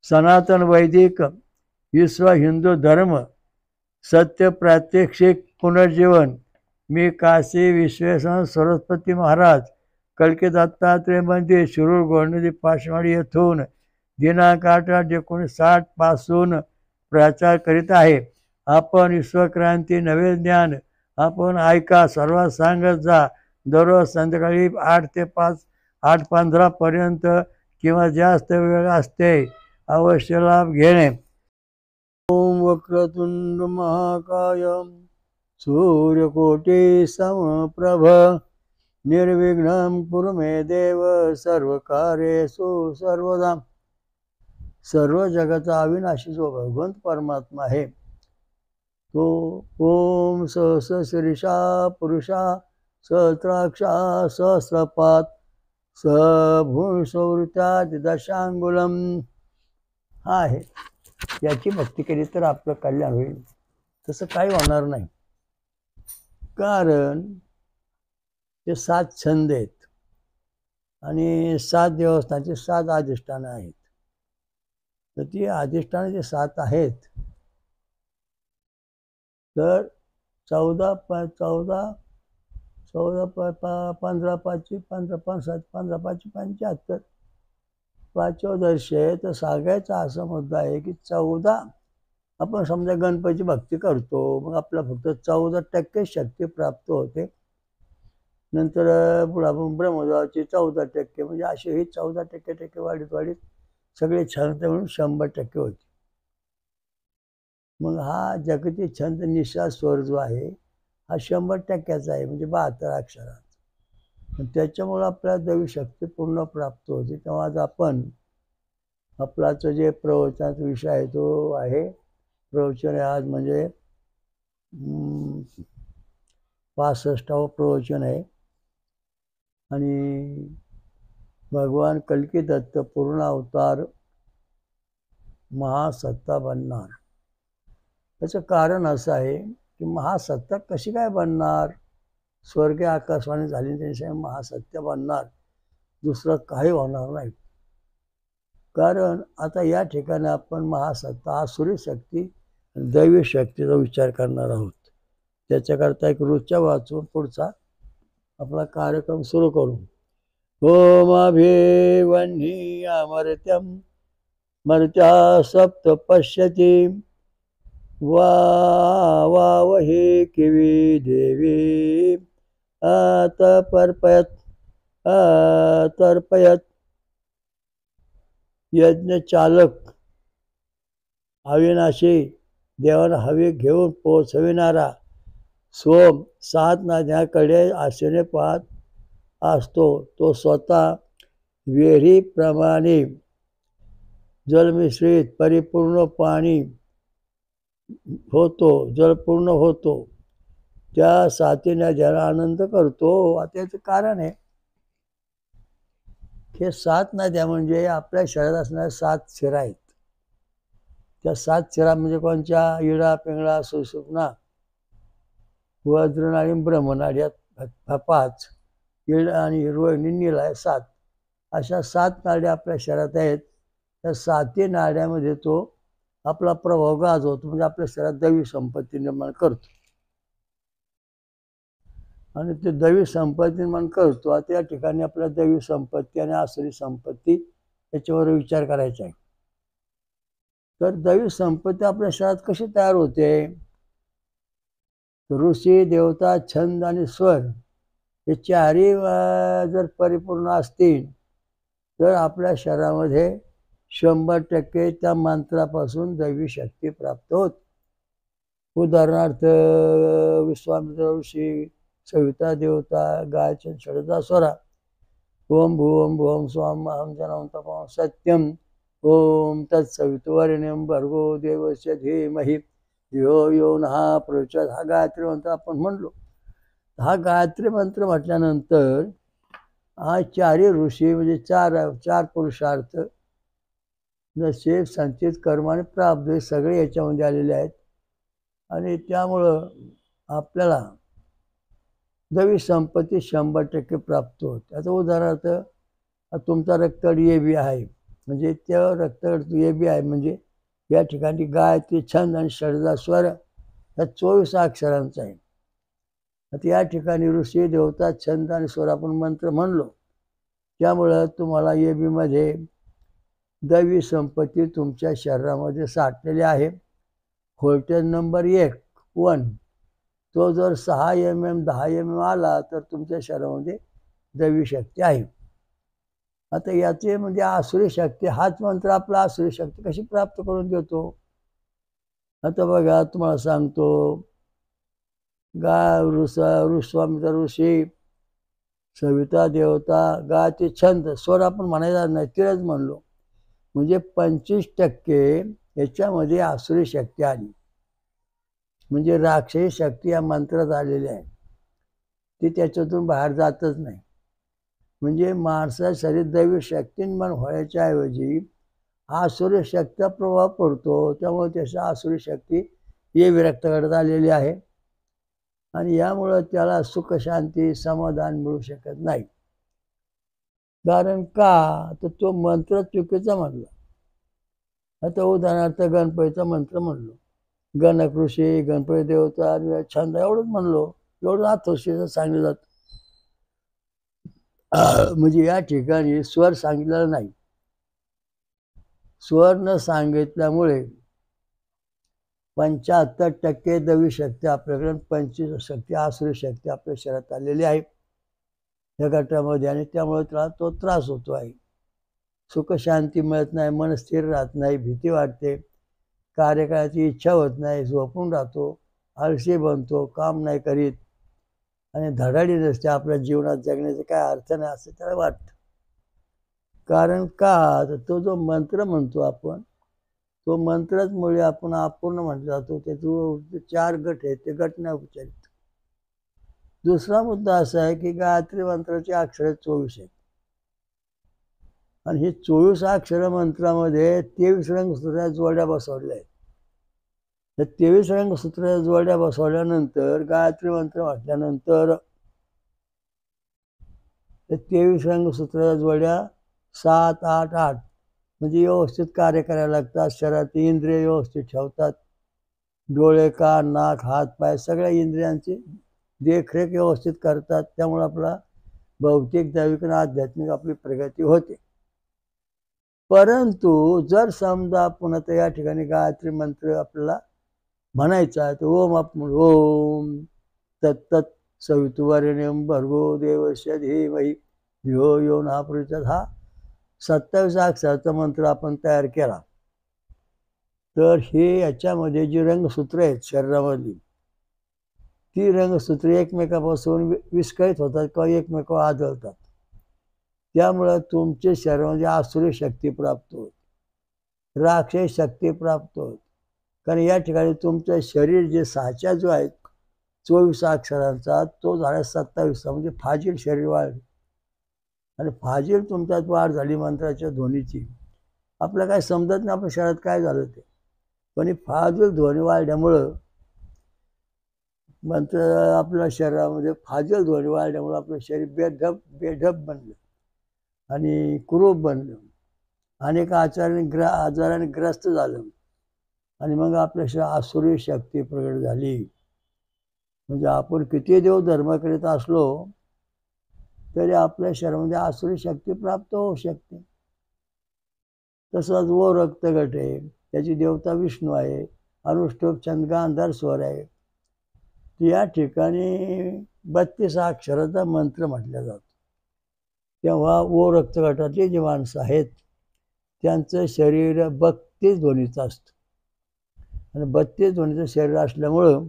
सनातन वैदिक विश्व हिंदू धर्म सत्य प्रात्यक्षिक पुनर्जीवन। मी काशी विश्वेश्वर सरस्वती महाराज कल्की दत्तात्रय मंदिर शिरूर गोंडदी पाचवाडी येथून दिनांक 8/8/1960 पासून प्रचार करीत आहे। आपण विश्वक्रांती नवे ज्ञान आपण ऐका, सर्वात सांगत जा। दररोज संध्याकाळी 8 ते 5 8:15 पर्यंत किंवा जास्त वेळ असते। अवश्य लाभ घेणे। ओम वक्रतुंड महाकाय सूर्यकोटी समप्रभ निर्विघ्नं कुरु मे देव सर्वकार्येषु सर्वदा। सर्व जगाचा अविनाशी जो भगवंत परमात्मा आहे तो ओम सहस्रशीर्षा पुरुषा सहस्राक्षा सहस्रपात सभूसवृत्या दशांगुलम हा आहे। याची भक्ती केली तर आपलं कल्याण होईल। तसं काही होणार नाही, कारण ते 7 छंद आहेत आणि 7 देवस्थानचे 7 अधिष्ठानं आहेत। तर ती अधिष्ठानं जे 7 आहेत तर 14 15 5 15 5 15 5 75 514 तर सांगायचा असा मुद्दा आहे की 14 आपण समजा गणपतीची भक्ती करतो, मग आपला फक्त 14% शक्ती प्राप्त होते। नंतर पुढे आपण ब्रह्मदेवाची 14% म्हणजे असे ही 14% वाढीत सगळे छंद म्हणून 100% होते। मग हा जागतिक छंद निशा स्वर जो आहे हा 100%चा आहे, म्हणजे 72 अक्षरात। त्याच्यामुळे आपल्याला दैवी शक्ती पूर्ण प्राप्त होते। तेव्हा आज आपण आपलाचं जे प्रवचनाचा विषय आहे तो आहे, प्रवचन आहे आज म्हणजे 65वं प्रवचन आहे। आणि भगवान कल्की दत्त पूर्ण अवतार महासत्ता बनणार। त्याचं कारण असं आहे की महासत्ता कशी काय बनणार? स्वर्ग आकाशवाणी झाली त्याशिवाय महासत्ता बनणार, दुसरं काही होणार नाही। कारण आता या ठिकाणी आपण महासत्ता आसुरी शक्ती दैवी शक्तीचा विचार करणार आहोत। त्याच्याकरता एक रोजच्या वाचून पुढचा आपला कार्यक्रम सुरू करू। ओमाभिवह्नी अमर्त्यं मर्त्या सप्त पश्यति वावहि किवी देवी तर्पयत यज्ञ चालक अविनाशी देवाला हवे घेऊन पोचविणारा सोम 7 नद्यांकडे आशेने पाहत असतो। तो स्वतः विहिरीप्रमाणे जलमिश्रित परिपूर्ण पाणी होतो, जलपूर्ण होतो। त्या 7 नद्याला आनंद करतो। आता याचं कारण आहे हे 7 नद्या म्हणजे आपल्या शरीरात असणाऱ्या 7 शिरा आहेत। त्या 7 शिरा म्हणजे कोणत्या? इडा पिंगळा सुषुम्ना वज्रनाडी ब्रह्मनाडी 5, इड आणि रोहिणी नील आहे 7। अशा 7 नाड्या आपल्या शरीरात आहेत। त्या 7 नाड्यामध्ये तो आपला प्रभाव गाजवतो, म्हणजे आपल्या शरीरात दैवी संपत्ती निर्माण करतो। आणि ते दैवी संपत्ती निर्माण करतो। आता या ठिकाणी आपल्या दैवी संपत्ती आणि आसुरी संपत्ती याच्यावर विचार करायचा आहे। तर दैवी संपत्ती आपल्या शरीरात कशी तयार होते? ऋषी देवता छंद आणि स्वर हे 4ही जर परिपूर्ण असतील तर आपल्या शरीरामध्ये 100% त्या मंत्रापासून दैवी शक्ती प्राप्त होते। उदाहरणार्थ विश्वामित्र ऋषी, सविता देवता, गायत्री षडजा स्वरा ओम भुवं भुवं स्वं अहं जनं तपं सत्यम ओम तत्सवितुर्वरेण्यं भर्गो देवस्य धीमहि धियो यो नः प्रचोदयात्। हा गायत्री मंत्र आपण म्हणलो। हा गायत्री मंत्र म्हटल्यानंतर हा 4ही ऋषी म्हणजे 4 पुरुषार्थ जसे संचित कर्म आणि प्रारब्ध सगळे याच्यामध्ये आलेले आहेत। आणि त्यामुळं आपल्याला दैवी संपत्ती 100% प्राप्त होते। आता उदाहरणार्थ तुमचा रक्तगट AB आहे म्हणजे त्या रक्तगट ए बी आहे. म्हणजे या ठिकाणी गायत्री छंद आणि षडजा स्वर ह्या 24 अक्षरांचा आहे. आता या ठिकाणी ऋषी देवता छंद आणि स्वर आपण मंत्र म्हणलो, त्यामुळं तुम्हाला ए बीमध्ये दैवी संपत्ती तुमच्या शरीरामध्ये साठलेली आहे. व्होल्टेज नंबर 1 तो जर 6 mm 10 mm आला तर तुमच्या शरीरामध्ये दैवी शक्ती आहे. आता याचे म्हणजे आसुरी शक्ती, हाच मंत्र आपला आसुरी शक्ती कशी प्राप्त करून देतो. आता बघा तुम्हाला सांगतो, विश्वामित्र ऋषी, सविता देवता, गायत्री छंद स्वर आपण म्हणायचा नाही, तिलाच म्हणलो. म्हणजे 25% याच्यामध्ये आसुरी शक्ती आली. म्हणजे राक्षसी शक्ती या मंत्रात आलेली आहे, ती त्याच्यातून बाहेर जातच नाही. म्हणजे माणसाच्या शरीर दैवी शक्तींमान व्हायच्या ऐवजी आसुरी शक्तीचा प्रभाव पडतो. त्यामुळे त्याच्या आसुरी शक्ती हे विरक्त करत आलेली आहे आणि यामुळं त्याला सुख शांती समाधान मिळू शकत नाही. कारण का तर तो मंत्र चुकीचा म्हणला. आता उदाहरणार्थ गणपतीचा मंत्र म्हणलो, गणकृषी, गणपती देवता, छंद एवढंच म्हणलो, एवढं अथर्वशीचं सांगितलं जातं. म्हणजे या ठिकाणी स्वर सांगितलेला नाही. स्वर न सांगितल्यामुळे 75% दैवी शक्ती आपल्याकडे, 25% आसुरी शक्ती आपल्या शरीरात आलेली आहे या गटामध्ये, आणि त्यामुळे त्याला तो त्रास होतो आहे. सुख शांती मिळत नाही, मन स्थिर राहत नाही, भीती वाटते, कार्य करायची इच्छा होत नाही, झोपून राहतो, आळशी बनतो, काम नाही करीत आणि धडाडी नसते, आपल्या जीवनात जगण्याचा काय अर्थ नाही असं त्याला वाटतं. कारण का तर तो जो मंत्र म्हणतो आपण, तो मंत्रच मुळे आपण अपूर्ण म्हटलं जातो. त्याचे 4 गट आहेत, ते गट नाही उच्चारित. दुसरा मुद्दा असा आहे की गायत्री मंत्राची अक्षरे 24 आहेत आणि ही 24 अक्षर मंत्रामध्ये 23 रंगसूत्राच्या जोड्या बसवल्या आहेत. त्या 23 रंगसूत्राच्या जोड्या बसवल्यानंतर गायत्री मंत्र म्हटल्यानंतर त्या 23 रंगसूत्राच्या जोड्या 7, 8, 8 म्हणजे व्यवस्थित कार्य करायला लागतात. शरीरात इंद्रिय व्यवस्थित ठेवतात. डोळे, कान, नाक, हात, पाय सगळ्या इंद्रियांची देखरेख व्यवस्थित करतात. त्यामुळे आपला भौतिक, दैविक आणि आध्यात्मिक आपली प्रगती होते. परंतु जर समजा आपण आता या ठिकाणी गायत्री मंत्र आपल्याला म्हणायचा आहे, तर ओम आपण ओम तत्तत् सवितुर्वरेण्यं भर्गो देवस्य धीमहि धियो यो नः प्रचोदयात्, हा 27 अक्षराचा मंत्र आपण तयार केला तर हे याच्यामध्ये जी रंगसूत्र आहेत शरीरामधली, ती रंगसूत्रे एकमेकापासून विस्कळीत होतात किंवा एकमेकावर आदळतात. त्यामुळं तुमच्या शरीरामध्ये आसुरी शक्ती प्राप्त होते, राक्षसी शक्ती प्राप्त होते. कारण या ठिकाणी तुमचं शरीर जे साचा जो आहे 24 अक्षरांचा, तो झाला 27, म्हणजे फाजील शरीर वाढ, आणि फाजील तुमच्यात वाढ झाली मंत्राच्या ध्वनीची. आपल्याला काय समजत नाही आपल्या शरीरात काय झालं ते, पण फाजील ध्वनी वाढल्यामुळं मंत्र आपल्या शरीरामध्ये फाजील ध्वनी वाढल्यामुळं आपलं शरीर बेढप बनलं आणि कुरूप बनलं, अनेक आजाराने ग्रस्त झालं आणि मग आपल्या शरीरात आसुरी शक्ती प्रगट झाली. म्हणजे आपण किती देव धर्म करीत असलो तरी आपल्या शरीरामध्ये आसुरी शक्ती प्राप्त होऊ शकते. तसंच वो रक्तगट आहे, त्याची देवता विष्णू आहे, अनुष्टुप छंद गांधार स्वर आहे. या ठिकाणी 32 अक्षराचा मंत्र म्हटला जातो. तेव्हा वो रक्तगटातली जी माणसं आहेत त्यांचं शरीर 32 ध्वनीचं असतं आणि 32 ध्वनीचं शरीर असल्यामुळं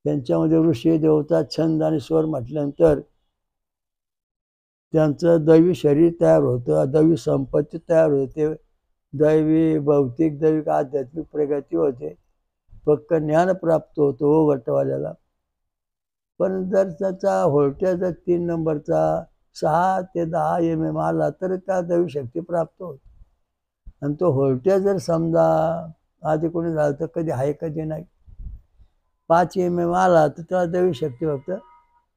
त्यांच्यामध्ये ऋषी देवता छंद आणि स्वर म्हटल्यानंतर त्यांचं दैवी शरीर तयार होतं, दैवी संपत्ती तयार होते, दैवी भौतिक दैविक आध्यात्मिक प्रगती होते, फक्त ज्ञान प्राप्त होतं हो गटवाल्याला. पण जर त्याचा व्होल्टेज 3 नंबरचा 6 ते 10 mm आला तर त्या दैवी शक्ती प्राप्त होते. आणि तो व्होल्टेज जर समजा आधी कोणी झालं तर कधी आहे कधी नाही, 5 mm आला तर त्याला दैवी शक्ती फक्त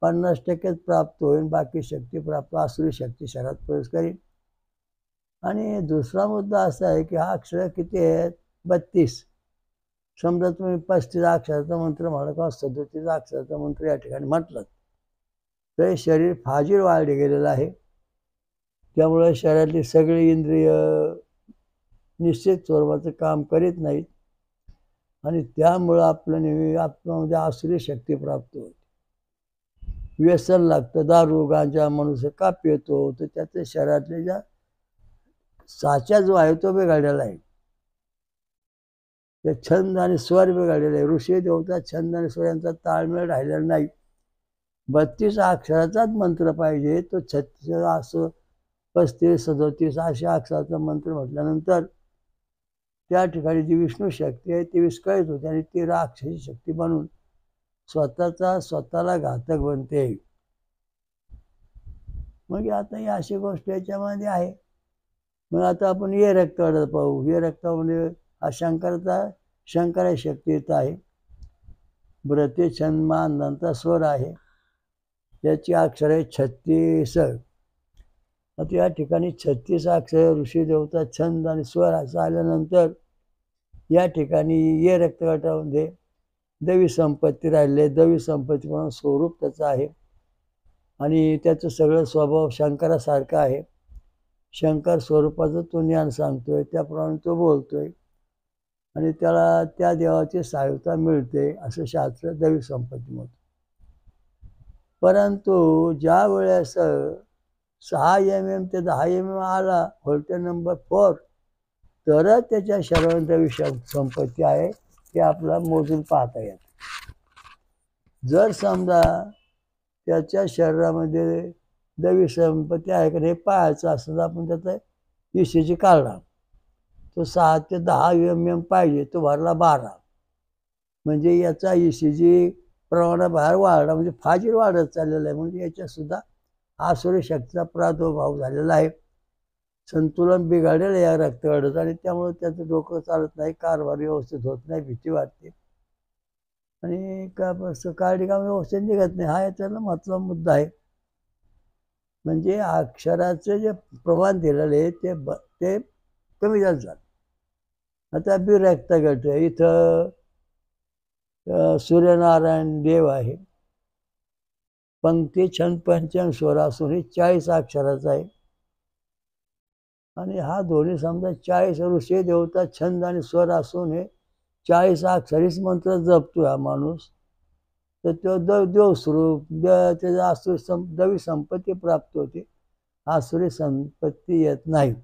50% प्राप्त होईल, बाकी शक्ती प्राप्त आसुरी शक्ती शरीरात प्रवेश करील. आणि दुसरा मुद्दा असा आहे की हा अक्षर किती आहेत 32. समजा तुम्ही 35 अक्षराचा मंत्र म्हणा किंवा 37 अक्षराचा मंत्र या ठिकाणी म्हटलं तर शरीर फाजील वाढले गेलेलं आहे. त्यामुळे शरीरातली सगळी इंद्रिय निश्चित स्वरूपाचं काम करीत नाहीत आणि त्यामुळं आपलं नेहमी आत्म्यामध्ये आसुरी शक्ती प्राप्त होते. व्यसन लागतं, दारू गांजा मनुष्य का पितो तर त्याच्या शरीरातल्या ज्या साचा जो आहे तो बिघडलेला आहे. ते छंद आणि स्वर बिघडलेले आहे. ऋषी देवता छंद आणि स्वर यांचा ताळमेळ राहिलेला नाही. 32 अक्षराचाच मंत्र पाहिजे. तो 36 असं 35 37 अशा अक्षराचा मंत्र म्हटल्यानंतर त्या ठिकाणी जी विष्णू शक्ती आहे ती विस्कळीत होते आणि ती राक्षसी शक्ती बनून स्वतःला घातक बनते. मग आता ही अशी गोष्ट याच्यामध्ये आहे. मग आता आपण ये रक्तावर पाहू. ये रक्तामध्ये हा शंकराची शक्ती येत आहे. ब्रते छंद मानंता स्वर आहे. याची अक्षर आहे 36. आता या ठिकाणी 36 अक्षर ऋषी देवता छंद आणि स्वर असं आल्यानंतर या ठिकाणी ये रक्तगटामध्ये दैवी संपत्ती राहिली. दैवी संपत्ती म्हणून स्वरूप त्याचं आहे आणि त्याचं सगळं स्वभाव शंकरासारखा आहे. शंकर स्वरूपाचं तो ज्ञान सांगतोय त्याप्रमाणे तो बोलतोय आणि त्याला त्या देवाची सहायता मिळते असं शास्त्र दैवी संपत्ती म्हणतं. परंतु ज्या वेळेस 6 mm ते 10 mm आला व्होल्टेज नंबर 4 तरच त्याच्या शरीरात दैवी संपत्ती आहे ते आपल्याला मोजून पाहता येतं. जर समजा त्याच्या शरीरामध्ये दैवी संपत्ती आहे का नाही पाहायचं असं तर आपण त्याचा ECG काढला. तो 6 ते 10 mm पाहिजे, तो भरला 12. म्हणजे याचा ECG प्रमाणाबाहेर वाढला म्हणजे फाजील वाढत चाललेला आहे. म्हणजे याच्यात सुद्धा आसुरी शक्तीचा प्रादुर्भाव झालेला आहे. संतुलन बिघडलेलं आहे या रक्तगटाचं आणि त्यामुळे त्याचं डोकं चालत नाही, कारभार व्यवस्थित होत नाही, भीती वाटते आणि काळजी काम व्यवस्थित निघत नाही. हा याच्याला महत्त्वाचा मुद्दा आहे. म्हणजे अक्षराचं जे प्रमाण दिलेलं आहे ते कमी जास्त झालं. आता बिरक्त गट आहे. इथं सूर्यनारायण देव आहे. पंक्ती छंद पंचम स्वर असून ही 40 अक्षराचा आहे आणि हा दोन्ही समजा 40 ऋषी देवता छंद आणि स्वर असून हे 40 अक्षरीच मंत्र जपतो हा माणूस. तर तो देवस्वरूप त्याचा आसुरी दैवी संपत्ती प्राप्त होते. आसुरी संपत्ती येत नाही.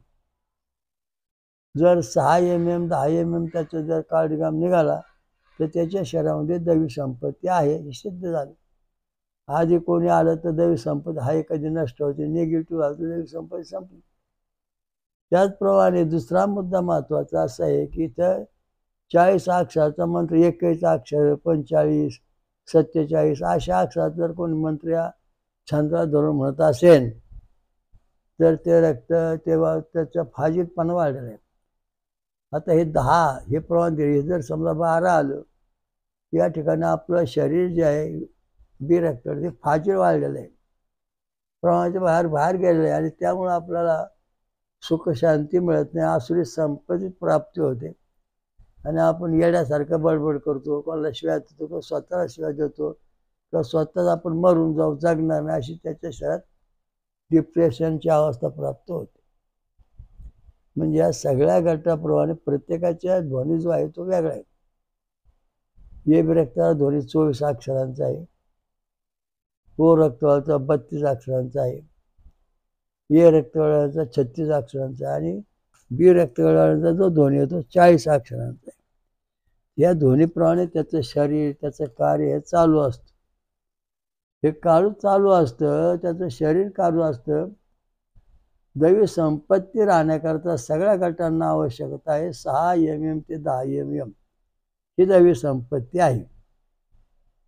जर 6 mm 10 mm त्याचं जर काळजीगाम निघाला तर त्याच्या शरीरामध्ये दैवी संपत्ती आहे हे सिद्ध झालं. आधी कोणी आलं तर दैवी संपत्ती आहे कधी नष्ट होते, निगेटिव्ह आलं तर दैवी संपत्ती संपली. त्याचप्रमाणे दुसरा मुद्दा महत्त्वाचा असा आहे की इथं 40 अक्षराचा मंत्र 21 अक्षर 45 47 अशा अक्षरात जर कोणी मंत्र या छंदाला धरून म्हणत असेल तर ते रक्त तेव्हा त्याचा फाजीलपणा वाढलेला आहे. आता हे 10 हे प्रमाण दिले जर समजा 12 आलं या ठिकाणी आपलं शरीर जे आहे बिरक्त ते फाजील वाढलेलं आहे, प्रमाणाच्या बाहेर गेलेलं आहे आणि त्यामुळं आपल्याला सुख शांती मिळत नाही, आसुरी संपत्ती प्राप्ती होते आणि आपण येड्यासारखं बडबड करतो, कोणाला शिव्या देतो किंवा स्वतःला शिव्या देतो किंवा स्वतःच आपण मरून जाऊ जगणार नाही अशी त्याच्या शरीरात डिप्रेशनची अवस्था प्राप्त होते. म्हणजे या सगळ्या गटाप्रमाणे प्रत्येकाच्या ध्वनी जो आहे तो वेगळा आहे. ये रक्ताचा ध्वनी 24 अक्षरांचा आहे. ओ रक्तवाळाचा 32 अक्षरांचा आहे. ये रक्तवाळाचा 36 अक्षरांचा आहे आणि बी रक्तवाळाचा जो ध्वनी आहे तो 40 अक्षरांचा आहे. या ध्वनीप्रमाणे त्याचं शरीर त्याचं कार्य हे चालू असतं. हे चालू असतं, त्याचं शरीर चालू असतं. दैवी संपत्ती राहण्याकरता सगळ्या गटांना आवश्यकता आहे 6 mm ते 10 mm ही दैवी संपत्ती आहे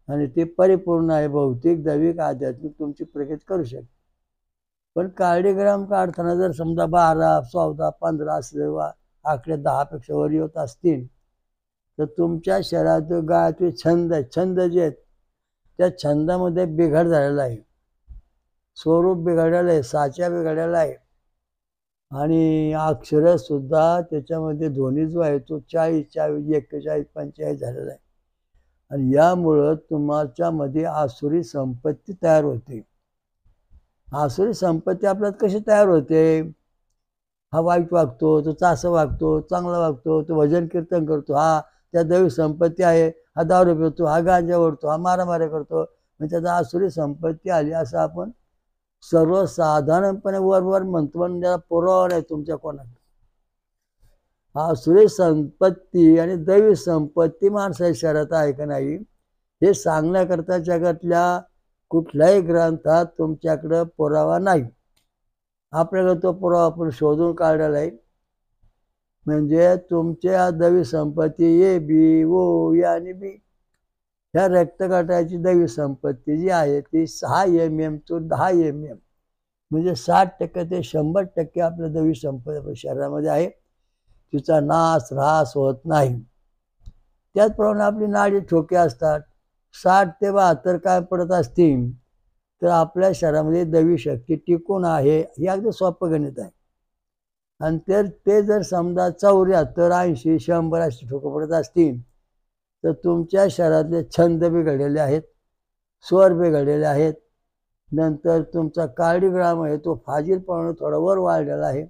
आणि ती परिपूर्ण आहे. भौतिक दैविक आध्यात्मिक तुमची प्रगती करू शकते. पण कार्डिओग्राम काढताना जर समजा 12 14 15 असले आकडे 10 पेक्षा वर येत असतील तर तुमच्या शरीरात गायत्री छंद जे आहेत त्या छंदामध्ये बिघड झालेला आहे, स्वरूप बिघडलेलं आहे, साचा बिघडलेला आहे आणि अक्षर सुद्धा त्याच्यामध्ये ध्वनी जो आहे तो 40, 41, 45 झालेला आहे. आणि यामुळं तुमच्यामध्ये आसुरी संपत्ती तयार होते. आसुरी संपत्ती आपल्यात कशी तयार होते? हा वाईट वागतो, तो चासं वागतो, चांगला वागतो, तो भजन कीर्तन करतो, हा त्या दैवी संपत्ती आहे, हा दारू पितो, हा गांजा ओढतो, हा मारामाऱ्या करतो, म्हणजे त्याचा आसुरी संपत्ती आली असं आपण सर्वसाधारणपणे वर म्हणतो, पण त्याला पुरावा नाही तुमच्या कोणाला. आसुरी संपत्ती आणि दैवी संपत्ती माणसाच्या शरीरात आहे का नाही हे सांगण्याकरता जगातल्या कुठल्याही ग्रंथात तुमच्याकडं पुरावा नाही. आपल्याला तो पुरावा आपण शोधून काढलेला आहे. म्हणजे तुमच्या दैवी संपत्ती ए बी ओ आणि बी ह्या रक्तगटाची दैवी संपत्ती जी आहे ती 6 mm to 10 mm म्हणजे 60% ते 100% आपल्या दैवी संपत्ती आपल्या शरीरामध्ये आहे. तिचा नाश ऱ्हास होत नाही. त्याचप्रमाणे आपली नाडी ठोके असतात. 60 ते 72 काय पडत असतील तर आपल्या शरीरामध्ये दैवी शक्ती टिकून आहे. हे अगदी सोपं गणित आहे. आणि ते जर समजा 74, 80, 100 असे ठोके पडत असतील तर तुमच्या शरीरातले छंद बिघडलेले आहेत, स्वर बिघडलेले आहेत. नंतर तुमचा कार्डियोग्राम आहे तो फाजीलपणे थोडा वर वाढलेला आहे.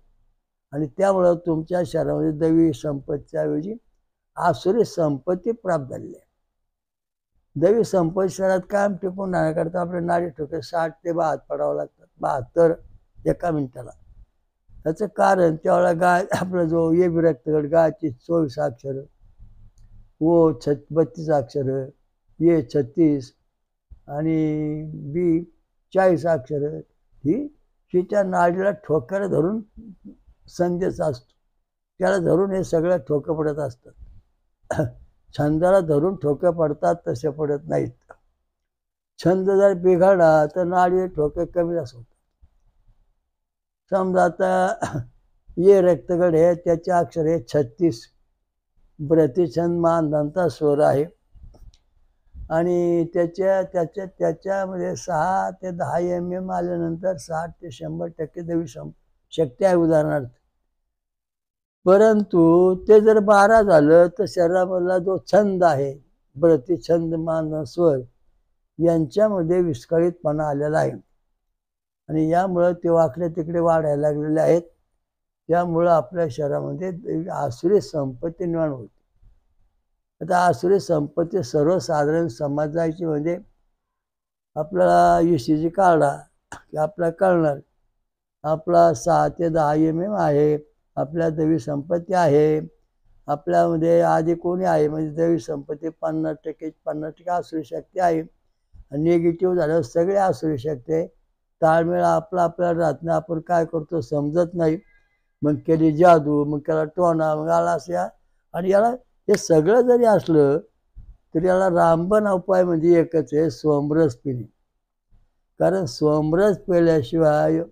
आणि त्यामुळं तुमच्या शरीरामध्ये दैवी संपत्तीच्या ऐवजी आसुरी संपत्ती प्राप्त झालेली आहे. दैवी संपत्ती शरीरात कायम टिकून राहण्याकरता आपले नाडी ठोके 60 ते 72 पडावं लागतात. 72 एका मिनिटाला. त्याचं कारण त्यावेळेला गाय आपला जो ए बी रक्तगट गायची 24 अक्षरं, ओ 32 अक्षरं, ए 36 आणि बी 40 अक्षरं ही तिच्या नाडीला ठोक्याला धरून संदेश असतो. त्याला धरून हे सगळं ठोकं पडत असतात. छंदाला धरून ठोके पडतात तसे पडत नाहीत. छंद जर बिघडला तर नाडी ठोके कमी होतात. समजा आता ये रक्तगट आहे त्याचे अक्षर आहे 36 प्रतिछंद मानधनता स्वर आहे आणि त्याच्यामध्ये 6 ते 10 mm आल्यानंतर 60 ते 100% दैवी शक्ती आहे उदाहरणार्थ. परंतु ते जर 12 झालं तर शरीरामधला जो छंद आहे प्रतिछंद मानधन स्वर यांच्यामध्ये विस्कळीतपणा आलेला आहे आणि यामुळं ते वाकडे तिकडे वाढायला लागलेले आहेत. त्यामुळं आपल्या शरीरामध्ये आसुरी संपत्ती निर्माण होते. आता आसुरी संपत्ती सर्वसाधारण समजायची म्हणजे आपल्याला ECG काढला की आपल्याला कळणार आपला 6 ते 10 mm आहे, आपल्या दैवी संपत्ती आहे, आपल्यामध्ये आधी कोणी आहे म्हणजे दैवी संपत्ती 50% आसुरी शक्ती आहे. निगेटिव्ह झाल्यावर सगळे आसुरी शक्ती आहे. ताळमेळ आपल्याला राहत नाही, आपण काय करतो समजत नाही. मग केली जादू, मग केला टोना, मग आला असा. आणि याला हे सगळं जरी असलं तरी याला रामबाण उपाय म्हणजे एकच आहे, सोमरस पिणे. कारण सोमरस पिल्याशिवाय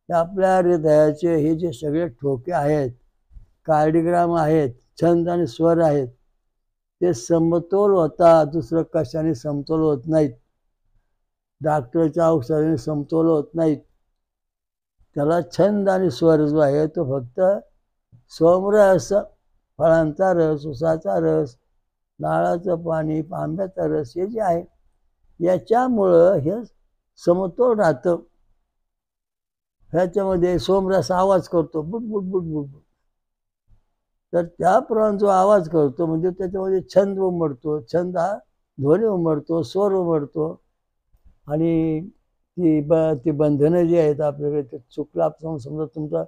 आपल्या हृदयाचे हे जे सगळे ठोके आहेत, कार्डियोग्राम आहेत, छंद आणि स्वर आहेत ते समतोल होतात. दुसरं कशाने समतोल होत नाहीत. डॉक्टरच्या औषधाने समतोल होत नाहीत. त्याला छंद आणि स्वर जो आहे तो फक्त सोमरस, फळांचा रस, उसाचा रस, नारळाचं पाणी, आंब्याचा रस हे जे आहे याच्यामुळं हे समतोल राहतं. ह्याच्यामध्ये सोमरस आवाज करतो बुटबुट बुटबुट. तर त्याप्रमाणे जो आवाज करतो म्हणजे त्याच्यामध्ये छंद उमटतो, छंद हा ध्वनी उमटतो, स्वर उमटतो. आणि ती बंधनं जी आहेत आपल्याकडे ते चुकलं आपण समजा तुमचा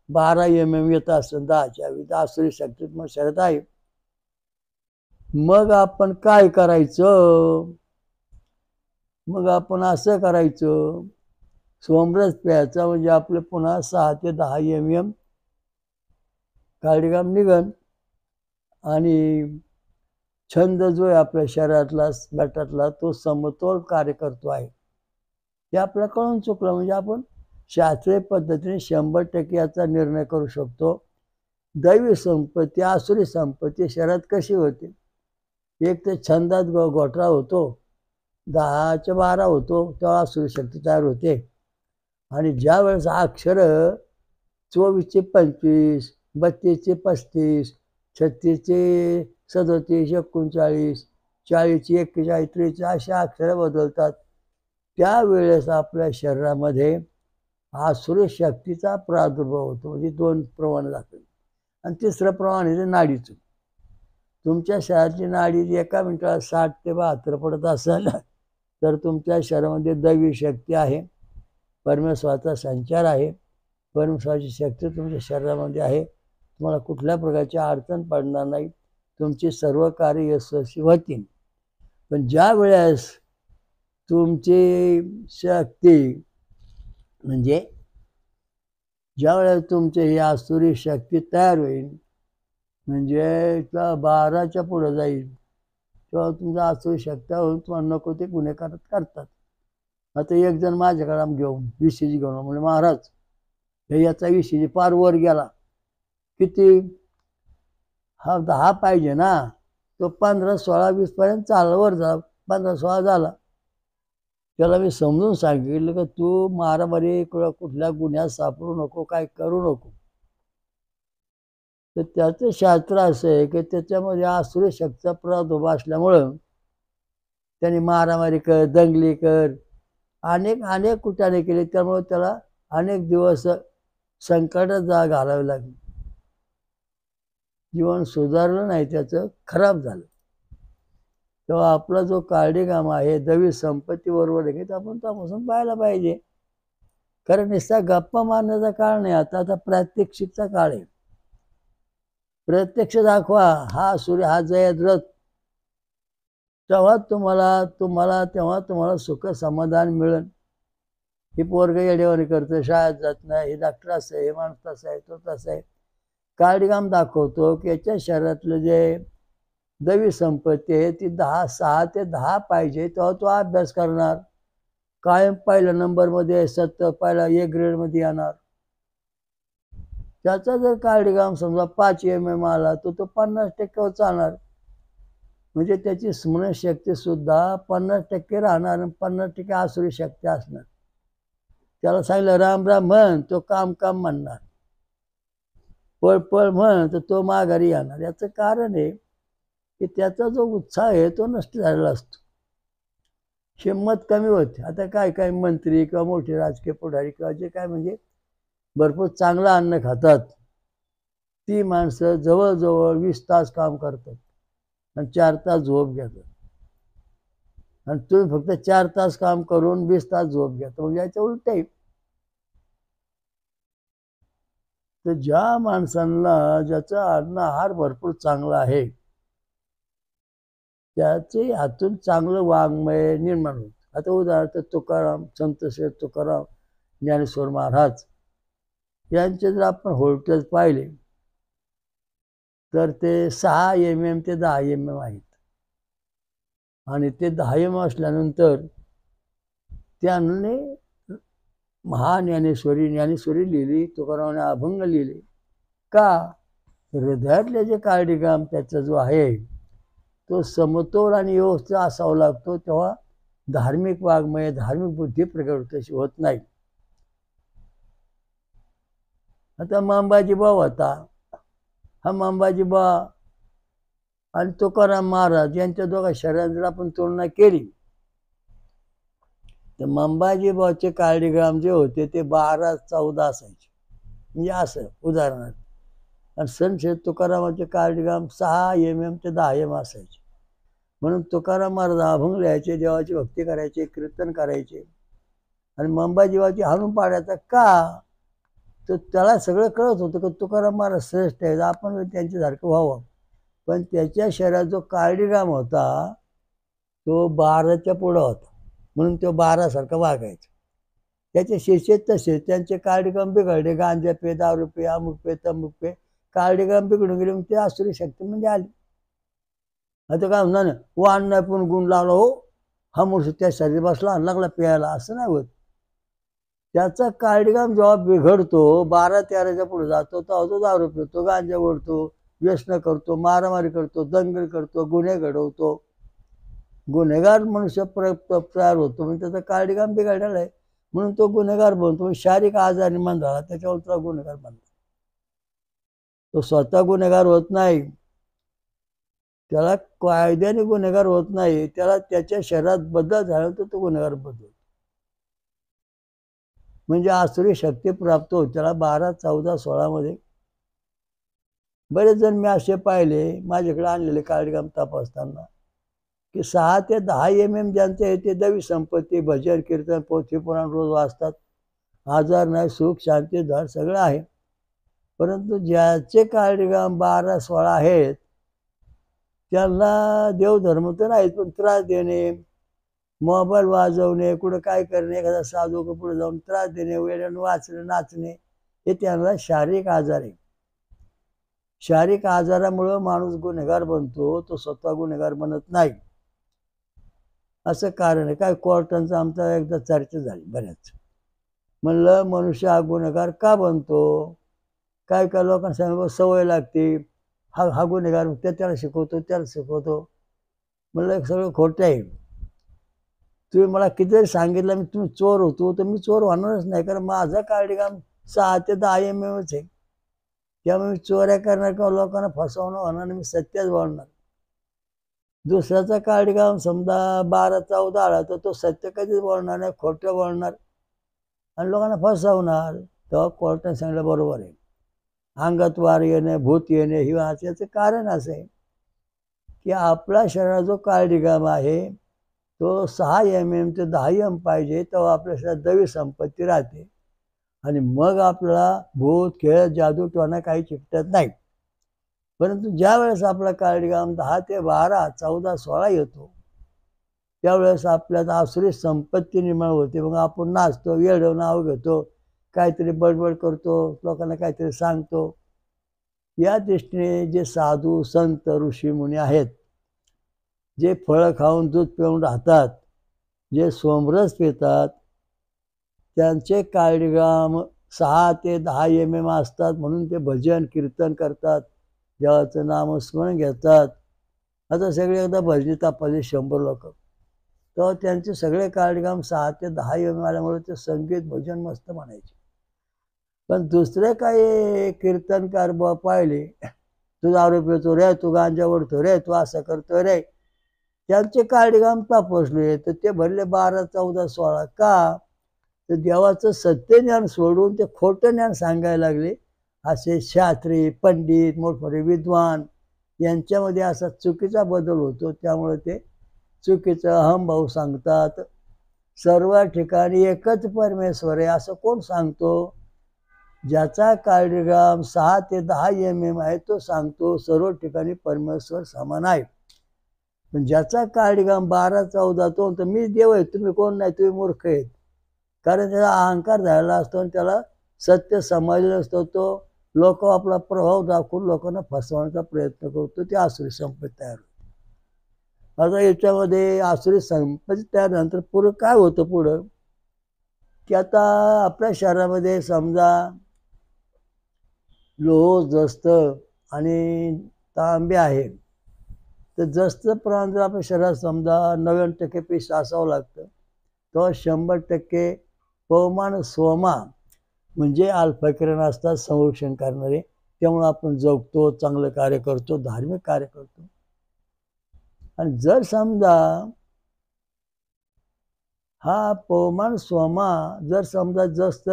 12 mm येत असेल 10च्या आसुरी शक्तीत मग शरीरात आहे. मग आपण काय करायचं? मग आपण असं करायचं, सोमरस प्यायचा म्हणजे आपलं पुन्हा 6 ते 10 mm कार्डियोग्राम निघन आणि छंद जो आहे आपल्या शरीरातला गटातला तो समतोल कार्य करतो आहे. हे आपल्याला कळून चुकलं म्हणजे आपण शास्त्रीय पद्धतीने 100% याचा निर्णय करू शकतो. दैवी संपत्ती आसुरी संपत्ती शरीरात कशी होते? एक तर छंदात घोटाळा होतो, 10च्या 12 होतो तेव्हा आसुरी शक्ती तयार होते. आणि ज्या वेळेस अक्षर 24चे 25, 32चे 35, 36चे 37, 39, 40चे 41, 43 असे अक्षर बदलतात. त्यावेळेस आपल्या शरीरामध्ये आसुरी शक्तीचा प्रादुर्भाव होतो. म्हणजे 2 प्रमाण दाखवले. आणि तिसरं प्रमाण आहे नाडीचं. तुमच्या शरीराची नाडी एका मिनिटाला 60 ते 72 पडत असेल तर तुमच्या शरीरामध्ये दैवी शक्ती आहे, परमेश्वराचा संचार आहे, परमेश्वराची शक्ती तुमच्या शरीरामध्ये आहे. तुम्हाला कुठल्या प्रकारची अडचण पडणार नाही, तुमची सर्व कार्य यशस्वी होतील. पण ज्या वेळेस तुमची शक्ती म्हणजे ज्या वेळेस तुमची ही आसुरी शक्ती तयार होईल, म्हणजे 12च्या पुढे जाईल, तेव्हा तुमचा आसुरी शक्ती होऊन तुम्हाला नको ते गुन्हे करतात. आता एक जण माझ्याकडे घेऊन विशीजी घेऊन म्हणजे महाराज हे याचा विशीजी पार वर गेला, किती हा 10 पाहिजे ना, तो 15, 16, 20 पर्यंत चालला, वर झाला 15, 16 झाला. त्याला मी समजून सांगितलं की तू मारामारी कुठल्या गुन्ह्यात सापडू नको, काय करू नको. तर त्याचं शास्त्र असं आहे की त्याच्यामध्ये आसुरी शक्तीचा प्रादुर्भाव असल्यामुळं त्याने मारामारी कर, दंगली कर, अनेक कुटाणे केले. त्यामुळे त्याला अनेक दिवस संकटात घालावे लागले. जीवन सुधारलं नाही, त्याचं खराब झालं. तेव्हा आपला जो कार्डिगाम आहे दैवी संपत्ती बरोबर आहे की आपण त्यापासून पाहायला पाहिजे. कारण नुसता गप्पा मारण्याचा काळ नाही, आता प्रात्यक्षिकचा काळ आहे. प्रत्यक्ष दाखवा हा सूर्य, हा जयद्रथ, तेव्हा तुम्हाला सुख समाधान मिळेल. ही पोरग येडेवारी करतं, शाळेत जात नाही, हे डॉक्टर असं आहे, हे माणूस तसा आहे, तो तसा आहे. कार्डिगाम दाखवतो की याच्या शरीरातलं जे दैवी संपत्ती आहे ती 6 ते 10 पाहिजे, तेव्हा तो अभ्यास करणार. कायम पहिल्या नंबरमध्ये, पहिला A ग्रेडमध्ये येणार. त्याचा जर कार्डिगाम समजा 5 mm आला तर तो 50% चालणार. म्हणजे त्याची स्मरणशक्ती सुद्धा 50% राहणार आणि 50% आसुरी शक्ती असणार. त्याला सांगितलं राम राम म्हण, तो काम काम म्हणणार. पळ पळ म्हण तर तो माघारी येणार. याचं कारण आहे की त्याचा जो उत्साह आहे तो नष्ट झालेला असतो, हिंमत कमी होते. आता काय मंत्री किंवा मोठे राजकीय पुढारी किंवा जे काय म्हणजे भरपूर चांगलं अन्न खातात, ती माणसं जवळजवळ 20 तास काम करतात आणि 4 तास झोप घेतात. आणि तुम्ही फक्त 4 तास काम करून 20 तास झोप घेता, म्हणजे याचं उलट आहे. तर ज्या माणसांना ज्याचा अन्न आहार भरपूर चांगला आहे त्याचे हातून चांगलं वाङ्मय निर्माण होतं. आता उदाहरणार्थ तुकाराम, संत श्री तुकाराम, ज्ञानेश्वर महाराज यांचे जर आपण व्होल्टेज पाहिले तर ते 6 mm ते 10 mm आहेत. आणि ते 10 mm असल्यानंतर त्याने ज्ञानेश्वरी लिहिली, तुकारामाने अभंग लिहिले. का? हृदयातले जे कार्डिगाम त्याचा जो आहे तो समतोल आणि व्यवस्थित असावा लागतो, तेव्हा धार्मिक वाङ्मय, धार्मिक बुद्धी प्रकट तशी होत नाही. आता मांबाजीबा होता, हा मांबाजीबा आणि तुकाराम महाराज यांच्या दोघा शरीरात जर आपण तुलना केली तर मांबाजीबाचे कार्डिगाम जे होते ते 12-14 असायचे. म्हणजे असं उदाहरणार्थ. आणि संत तुकारामाचे कार्डिगाम 6 mm ते 10 mm असायचे. म्हणून तुकाराम महाराज अभंग लिहायचे, देवाची भक्ती करायचे, कीर्तन करायचे. आणि मंबाजीबाची हाणून पाडायचा. का? तर त्याला सगळं कळत होतं की तुकाराम महाराज श्रेष्ठ आहेत, आपण त्यांच्यासारखं व्हावं. पण त्याच्या शरीरात जो कार्डिगाम होता तो 12च्या पुढं होता, म्हणून तो 12 सारखा वागायचा. त्याचे शिष्य तसे, त्यांचे कार्डिगाम बिघडले, गांजा पे, दारू पे, अमुक पे, तमुक पे, कार्डिगाम बिघडून गेले. मग ते आसुरी शक्ती म्हणजे आली. आता काय म्हणणार ना, वाण नाही पण गुण लावला, हो हा मूर्ख त्या शरीर बसला आणि लागला प्यायला, असं नाही होत. त्याचा कार्डिगाम जेव्हा बिघडतो, 12-13च्या पुढे जातो, तेव्हा तो दारू पितो, गांजा ओढतो, व्यसन करतो, मारामारी करतो, दंगल करतो, गुन्हे घडवतो, गुन्हेगार मनुष्य तयार होतो. म्हणजे त्याचा कार्डिगाम बिघडलेला आहे. म्हणून तो गुन्हेगार बनतो. शारीरिक आजार निर्माण झाला त्याच्यावर तुला गुन्हेगार बनतो. तो स्वतः गुन्हेगार होत नाही, त्याला कायद्याने गुन्हेगार होत नाही, त्याला त्याच्या शरीरात बदल झाला तर तो गुन्हेगार बनतो. म्हणजे आसुरी शक्ती प्राप्त होते त्याला. 12, 14, 16 मध्ये बरेच जण मी असे पाहिले माझ्याकडे आणलेले कार्डगाम तपासताना की 6 ते 10 MM ज्यांचे आहे ते दैवी संपत्ती, भजन कीर्तन, पोथी पुराण रोज वाचतात, आजार नाही, सुख शांती धड सगळं आहे. परंतु ज्याचे कार्डगाम 12, 16 आहेत त्यांना देवधर्म तर नाहीत, पण त्रास देणे, मोबाईल वाजवणे, कुठं काय करणे, एखादा साधू पुढे जाऊन त्रास देणे, वेळेने वाचणे, नाचणे, हे त्यांना शारीरिक आजार आहे. शारीरिक आजारामुळं माणूस गुन्हेगार बनतो, तो स्वतः गुन्हेगार बनत नाही. असं कारण आहे. काय कोर्टांचं आमचा एकदा चर्चा झाली बऱ्याच. म्हणलं मनुष्य हा गुन्हेगार का बनतो? काय काय लोकांना सांगितलं सवय लागते, हा गुन्हेगार त्याला शिकवतो त्याला शिकवतो. म्हणलं सगळं खोटं आहे. तुम्ही मला किती सांगितलं मी तुम्ही चोर होतो तर मी चोर होणारच नाही, कारण माझा कार्डगाम 6 ते 10 MMच आहे. त्यामुळे मी चोऱ्या करणार किंवा लोकांना फसवणं होणार, मी सत्यच बोलणार. दुसऱ्याचा कार्डगाम समजा 12, 14 आला तर तो सत्य कधीच बोलणार नाही, खोटं बोलणार आणि लोकांना फसवणार. तेव्हा कोर्टाने सांगितलं बरोबर आहे. अंगात वार येणे, भूत येणे ही याचं कारण असं आहे की आपला शरीराचा जो कार्डगाम आहे तो 6 MM ते 10 MM पाहिजे, तेव्हा आपल्या शरीरात दैवी संपत्ती राहते आणि मग आपल्याला भूत खेळ जादू टोना काही चिकटत नाही. परंतु ज्या वेळेस आपला कार्डगाम 10 ते 12, 14, 16 येतो त्यावेळेस आपल्यात आसुरी संपत्ती निर्माण होते. मग आपण नाचतो, वेडं नाव घेतो, काहीतरी बडबड करतो, लोकांना काहीतरी सांगतो. या दृष्टीने जे साधू संत ऋषी मुनी आहेत, जे फळं खाऊन दूध पिऊन राहतात, जे सोमरस पितात, त्यांचे कार्डगाम 6 ते 10 MM असतात. म्हणून ते भजन कीर्तन करतात, देवाचं नामस्मरण घेतात. आता सगळे एकदा भजनी तापाले 100 लोक, तर त्यांचे सगळे कार्डगाम 6 ते 10 MM आल्यामुळे ते संगीत भजन मस्त म्हणायचे. पण दुसरे काही कीर्तनकार पाहिले, तू दारू पितो रे, तू गांजा ओढतो रे, तू असं करतो रे, त्यांचे कार्डगाम तापसले तर ते भरले 12, 14, 16. का तर देवाचं सत्य ज्ञान सोडून ते खोटं ज्ञान सांगायला लागले. असे शास्त्री पंडित मोठमोठे विद्वान यांच्यामध्ये असा चुकीचा बदल होतो. त्यामुळे ते चुकीचं अहंभाव सांगतात. सर्व ठिकाणी एकच परमेश्वर आहे असं कोण सांगतो? ज्याचा कार्डगाम 6 ते 10 MM आहे तो सांगतो सर्व ठिकाणी परमेश्वर समान आहे. पण ज्याचा कार्डगाम 12, 14 तो तर मी देव आहे, तुम्ही कोण नाही, तुम्ही मूर्ख आहेत. कारण त्याचा अहंकार झालेला असतो आणि त्याला सत्य समजलेलं असतो. तो लोक आपला प्रभाव दाखवून लोकांना फसवण्याचा प्रयत्न करतो. ती आसुरी संपत्ती तयार होते. आता याच्यामध्ये आसुरी संपत्ती तयार नंतर पुढं काय होतं पुढं की आता आपल्या शहरामध्ये समजा लोह जस्त आणि तांबे आहे, तर जास्त प्रमाण जर आपल्या शरीरात समजा 99% पीस असावं लागतं, तर 100% पवमान सोमा म्हणजे अल्फा किरण असतात संरक्षण करणारे. त्यामुळे आपण जगतो, चांगलं कार्य करतो, धार्मिक कार्य करतो. आणि जर समजा हा पवमान सोमा जर समजा जास्त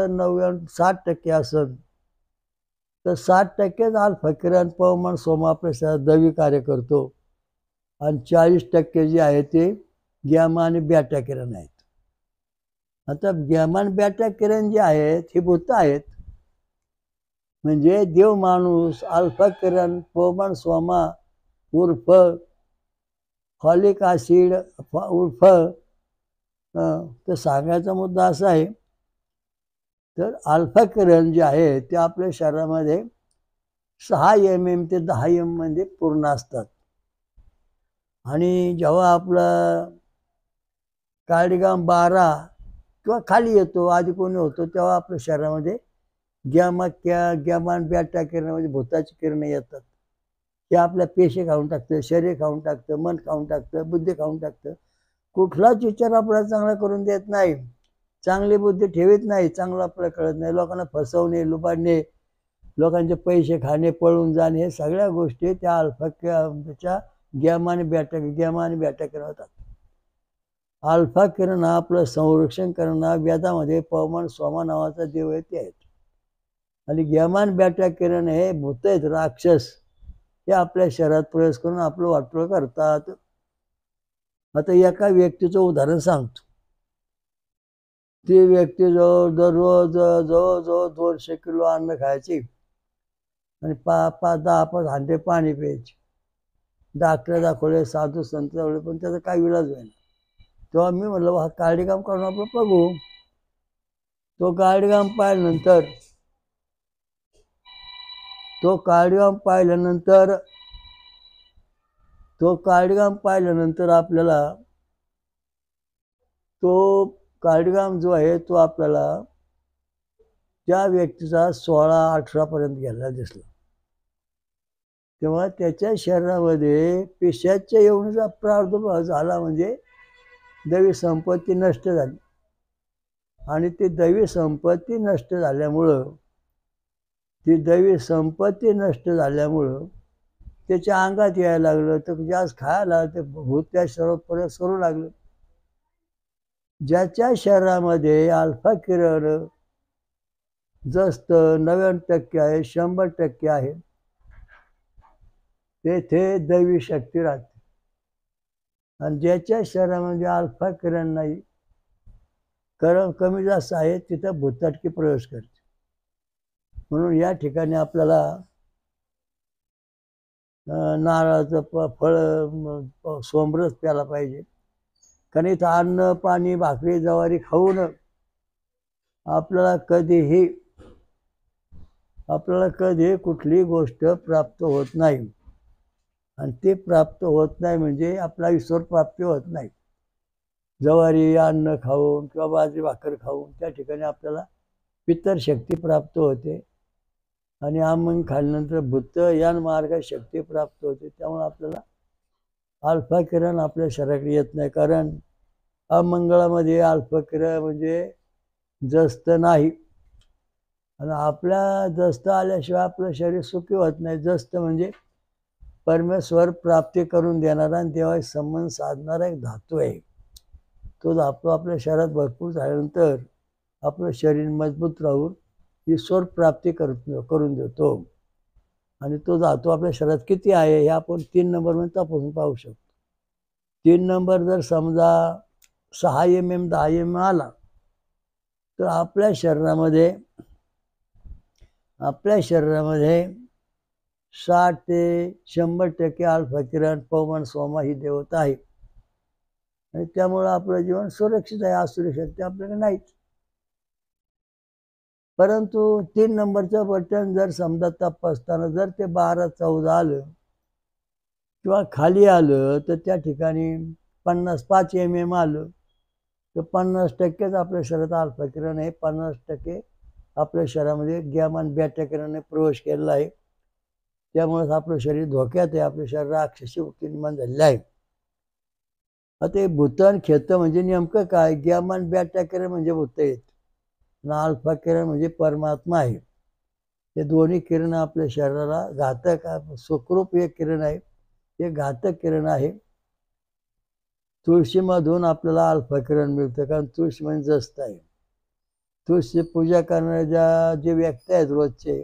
60% असेल तर 60%च अल्फा किरण पवमान सोमा आपल्या शरीरात दैवी कार्य करतो आणि 40% जे आहे ते गॅमा आणि बॅटा किरण आहेत. आता गॅमा आणि बॅटा किरण जे आहेत ही भूत आहेत. म्हणजे देव माणूस अल्फा किरण पवमान सोमा उर्फ फॉलिक ॲसिड उर्फ तर सांगायचा मुद्दा असा आहे, तर अल्फा किरण जे आहे ते आपल्या शरीरामध्ये 6 MM ते 10 MM मध्ये पूर्ण असतात. आणि जेव्हा आपलं कार्डगाम 12 किंवा खाली येतो, आधी कोणी होतो, तेव्हा आपल्या शरीरामध्ये गॅमा आणि बॅटा किरणामध्ये भूताची किरणं येतात. ते आपल्या पेशी खाऊन टाकतं, शरीर खाऊन टाकतं, मन खाऊन टाकतं, बुद्धी खाऊन टाकतं. कुठलाच विचार आपल्याला चांगला करून देत नाही. चांगली बुद्धी ठेवीत नाही, चांगलं आपल्याला कळत नाही. लोकांना फसवणे, लुबाडणे, लोकांचे पैसे खाणे, पळून जाणे, हे सगळ्या गोष्टी त्या त्याच्या गॅमा आणि बॅटा किरण होतात. अल्फा किरण हा आपलं संरक्षण करणारा, वेदामध्ये पवमान सोमा नावाचा देव आहे ते आहेत. आणि गॅमान बॅटा किरण हे भूत आहेत, राक्षस, हे आपल्या शरीरात प्रवेश करून आपलं वाटोळं करतात. आता एका व्यक्तीचं उदाहरण सांगतो. ती व्यक्ती दररोज जवळजवळ 200 किलो अन्न खायची आणि 10-5 हांडे पाणी प्यायचे. डॉक्टर दाखवले, साधू संत दाखवले, पण त्याचा काही इलाज होईना. तेव्हा मी म्हटलं हा कार्डिगाम करून आपण बघू. तो कार्डिगाम पाहिल्यानंतर आपल्याला तो कार्डिगाम जो आहे तो आपल्याला त्या व्यक्तीचा 16-18 पर्यंत गेला दिसला. तेव्हा त्याच्या शरीरामध्ये पिशाच्या येऊनचा प्रादुर्भाव झाला, म्हणजे दैवी संपत्ती नष्ट झाली. आणि ती दैवी संपत्ती नष्ट झाल्यामुळं त्याच्या अंगात यायला लागलं, तर जास्त खायला ते भूत त्या शरीरात परत सरू लागलं. ज्याच्या शरीरामध्ये अल्फा किरण जास्त 99% आहे, 100% आहे, तेथे दैवी शक्ती राहते. आणि ज्याच्या शरीरामध्ये अल्फा किरण नाही, कारण कमी जास्त आहे, तिथं भूताटकी प्रवेश करते. म्हणून या ठिकाणी आपल्याला नारळाचं फळ सोमरस प्यायला पाहिजे. कारण इथं अन्न, पाणी, भाकरी, ज्वारी खाऊन आपल्याला कधी कुठली गोष्ट प्राप्त होत नाही. आणि ते प्राप्त होत नाही म्हणजे आपला ईश्वर प्राप्ती होत नाही. ज्वारी अन्न खाऊन किंवा बाजरी भाकर खाऊन त्या ठिकाणी आपल्याला पितर शक्ती प्राप्त होते. आणि आमंग खाल्ल्यानंतर भूत यान मार्ग शक्ती प्राप्त होते. त्यामुळे आपल्याला अल्फा किरण आपल्या शरीराकडे येत नाही. कारण अमंगळामध्ये अल्फा किरण म्हणजे जस्त नाही. आणि आपल्या जस्त आल्याशिवाय आपलं शरीर सुखी होत नाही. जस्त म्हणजे परमेश्वर प्राप्ती करून देणारा आणि देवाशी संबंध साधणारा एक धातू आहे. तो धातू आपल्या शरीरात भरपूर झाल्यानंतर आपलं शरीर मजबूत राहून ईश्वर प्राप्ती करून देतो. आणि तो धातू आपल्या शरीरात किती आहे हे आपण 3 नंबरमध्ये तपासून पाहू शकतो. 3 नंबर जर समजा 6 mm 10 mm आला, तर आपल्या शरीरामध्ये 60 ते 100% अल्फा किरण पवमान सोमा ही देवता आहे. आणि त्यामुळं आपलं जीवन सुरक्षित आहे. आसुरी शक्ती आपल्याकडे नाहीच. परंतु 3 नंबरचं बटन जर समजा तपासताना जर ते 12-14 आलं किंवा खाली आलं, तर त्या ठिकाणी 5 mm आलं, तर 50%च आपल्या शरीरात अल्फा किरण आहे. 50% आपल्या शरीरामध्ये गॅमा आणि बॅटा किरणाने प्रवेश केलेला आहे. त्यामुळेच आपलं शरीर धोक्यात आहे. आपल्या शरीर राक्षसी वृत्ती निर्माण झालेली आहे. आता हे भूत आणि खेत म्हणजे नेमकं काय? गॅमा आणि बॅटा किरण म्हणजे भूत आहेत आणि अल्फा किरण म्हणजे परमात्मा आहे. हे दोन्ही किरण आपल्या शरीराला घातक, सुखरूप एक किरण आहे, हे घातक किरण आहे. तुळशीमधून आपल्याला अल्फा किरण मिळतं, कारण तुळशी म्हणजे जस्त आहे. तुळशी पूजा करणाऱ्या जे व्यक्ती आहेत रोजचे,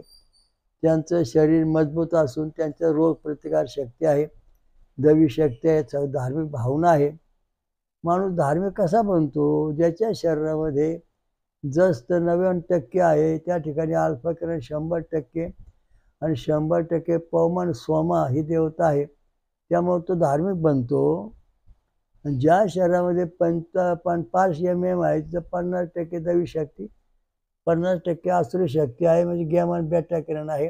त्यांचं शरीर मजबूत असून त्यांच्या रोग प्रतिकार शक्ती आहे, दैवी शक्ती आहे, धार्मिक भावना आहे. माणूस धार्मिक कसा बनतो? ज्याच्या शरीरामध्ये जस्त 99% आहे, त्या ठिकाणी अल्फा किरण 100% आणि 100% पवमान सोमा ही देवता आहे. त्यामुळे तो धार्मिक बनतो. ज्या शरीरामध्ये 5 mm आहे, तिथं 50% दैवी शक्ती, 50% आसुरी शक्ती आहे, म्हणजे गॅमा आणि बॅटा किरण आहे.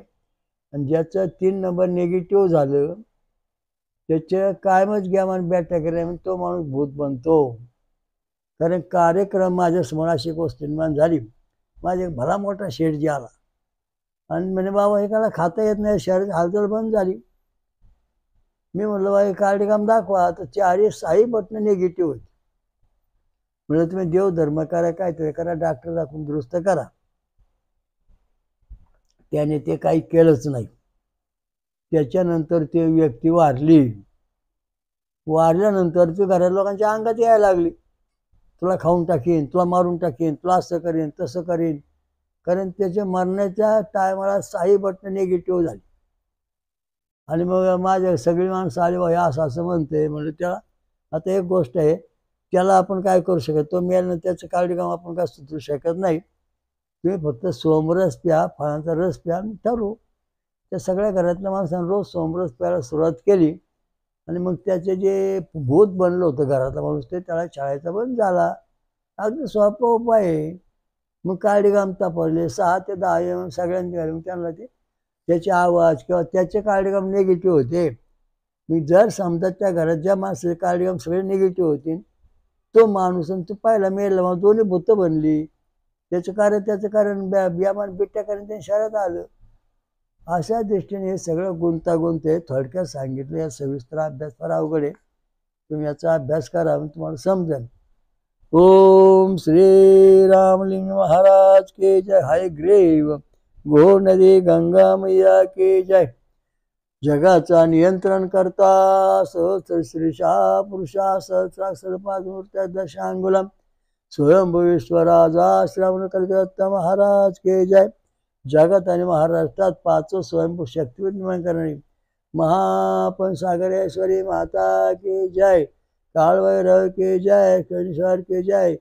आणि ज्याचं 3 नंबर निगेटिव्ह झालं, त्याचे कायमच गॅमा आणि बॅटा किरण, तो माणूस भूत बनतो. कारण कार्यक्रम माझ्यासमोर अशी गोष्ट निर्माण झाली. माझा एक भला मोठा शेठजी आला आणि म्हणे, बाबा एकाला खाता येत नाही, शरीर हालचाल बंद झाली. मी म्हटलं, बाबा कार्डिगाम दाखवा. तर 4-6 बटणं निगेटिव्ह होती. म्हणजे तुम्ही देव धर्म करा, काहीतरी करा, डॉक्टर दाखवून दुरुस्त करा. त्याने ते काही केलंच नाही. त्याच्यानंतर ते व्यक्ती वारल्यानंतर ती घरात लोकांच्या अंगात यायला लागली, तुला खाऊन टाकीन, तुला मारून टाकीन, तुला असं करीन तसं करीन. कारण त्याच्या मरण्याच्या टायमाला 6 बटणं निगेटिव्ह झाली. आणि मग माझ्या सगळी माणसं आली, बाबा असं असं म्हणते. म्हणजे त्याला आता एक गोष्ट आहे, त्याला आपण काय करू शकत, तो मेल्यानं त्याचं काळजी काम आपण काय सुचवू शकत नाही. तुम्ही फक्त सोमरस प्या, फळांचा रस प्या, ठरवू. त्या सगळ्या घरातल्या माणसांनी रोज सोमरस प्यायला सुरुवात केली. आणि मग त्याचे जे भूत बनलं होतं घरातला माणूस, ते त्याला छळायचा बंद झाला. अगदी सोपा उपाय आहे. मग काळीगाम तापवले 6 ते 10 येऊन सगळ्यांनी घालून त्यांना ते त्याचे आवाज किंवा त्याचे काळीगाम निगेटिव्ह होते. मी जर समजा त्या घरात ज्या माणसाचे काळीगाम सगळे निगेटिव्ह होते, तो माणूस आणि तो पाहिला मेला, मग दोन्ही भूतं बनली. त्याचं कारण बियामान बिट्ट्या कारण ते शहरात आलं. अशा दृष्टीने हे सगळं गुंतागुंत आहे. थोडक्यात सांगितलं. या सविस्तर अभ्यास फार अवघड आहे. तुम्ही याचा अभ्यास करा, तुम्हाला समजेल. ओम श्री रामलिंग महाराज के जय. हाय ग्रेव गो नदी गंगा मैया के जय. जगाचा नियंत्रण करता सहस्र श्रीशा पुरुषा सहस्राक्षर 5 मूर्त्या दशांगुलम स्वयंभुवेश्वराजा श्रावण कलिदत्त महाराज के जय. जगत आणि महाराष्ट्रात 5 स्वयंभू शक्तीपीठ निर्माण करणारी महापंसागरेश्वरी माता की जय. काळभैरव के जय. शनीश्वर के जय.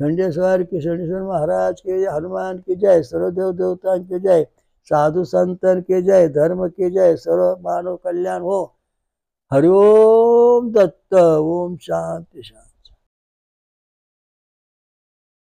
खंडेश्वर की शनीश्वर महाराज के जय. हनुमान की जय. सर्व देव देवता के जय. साधु संतन के जय. धर्म के जय. सर्व मानव कल्याण हो. हरिओम दत्त. ओम शांती शांती.